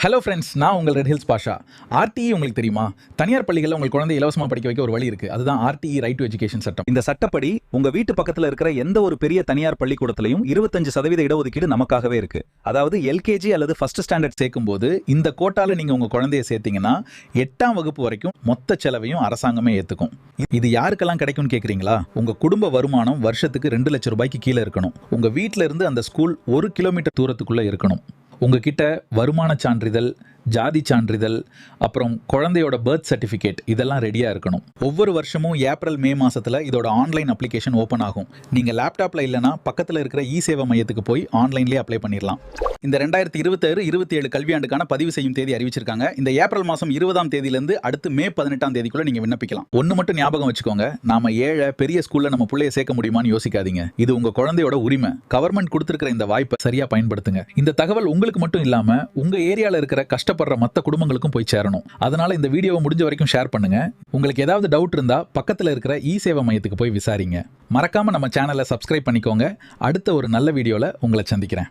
Hello friends, நான் உங்கள் red hills பாஷா. RTE உங்களுக்கு தெரியுமா? தனியார் பள்ளிகளில் உங்கள் குழந்தை இலவசமாக படிக்க வைக்க ஒரு வழி இருக்குது. அதுதான் ஆர்டிஇ ரைட் டு எஜுகேஷன் சட்டம். இந்த சட்டப்படி உங்க வீட்டு பக்கத்தில் இருக்கிற எந்த ஒரு பெரிய தனியார் பள்ளிக்கூடத்திலையும் 25% இடஒதுக்கீடு நமக்காகவே இருக்கு. அதாவது எல்கேஜி அல்லது ஃபர்ஸ்ட் ஸ்டாண்டர்ட் சேர்க்கும்போது இந்த கோட்டால நீங்க உங்க குழந்தைய சேர்த்தீங்கன்னா 8ஆம் வகுப்பு வரைக்கும் மொத்த செலவையும் அரசாங்கமே ஏத்துக்கும். இது யாருக்கெல்லாம் கிடைக்கும்னு கேக்குறீங்களா? உங்க குடும்ப வருமானம் வருஷத்துக்கு 2 லட்சம் ரூபாய்க்கு கீழே இருக்கணும். உங்க வீட்டில இருந்து அந்த ஸ்கூல் 1 கிலோமீட்டர் தூரத்துக்குள்ள இருக்கணும். உங்ககிட்ட வருமான சான்றிதழ், ஜாதி சான்றிதழ், அப்புறம் குழந்தையோட பர்த் சர்டிஃபிகேட் இதெல்லாம் ரெடியாக இருக்கணும். ஒவ்வொரு வருஷமும் ஏப்ரல் மே மாதத்தில் இதோட ஆன்லைன் அப்ளிகேஷன் ஓப்பன் ஆகும். நீங்கள் லேப்டாப்பில் இல்லைனா பக்கத்தில் இருக்கிற இ சேவை மையத்துக்கு போய் ஆன்லைன்லேயே அப்ளை பண்ணிடலாம். இந்த 2026-27 கல்வியாண்டுக்கான பதிவு செய்யும் தேதி அறிவிச்சிருக்காங்க. இந்த ஏப்ரல் மாதம் 20ஆம் தேதியிலேருந்து அடுத்து மே 18ஆம் தேதிக்குள்ளே நீங்கள் விண்ணப்பிக்கலாம். ஒன்று மட்டும் ஞாபகம் வச்சுக்கோங்க, நாம ஏழை பெரிய ஸ்கூலில் நம்ம பிள்ளைய சேர்க்க முடியுமான்னு யோசிக்காதீங்க. இது உங்கள் குழந்தையோட உரிமை. கவர்மெண்ட் கொடுத்துருக்கிற இந்த வாய்ப்பை சரியாக பயன்படுத்துங்க. இந்த தகவல் உங்களுக்கு மட்டும் இல்லாமல் உங்கள் ஏரியாவில் இருக்கிற கஷ்டப்படுற மற்ற குடும்பங்களுக்கும் போய் சேரணும். அதனால இந்த வீடியோவை முடிஞ்ச வரைக்கும் ஷேர் பண்ணுங்க. உங்களுக்கு ஏதாவது டவுட் இருந்தா பக்கத்துல இருக்கிற இ சேவை மையத்துக்கு போய் விசாரிங்க. மறக்காம நம்ம சேனலை சப்ஸ்கிரைப் பண்ணிக்கோங்க. அடுத்த ஒரு நல்ல வீடியோல உங்களை சந்திக்கிறேன்.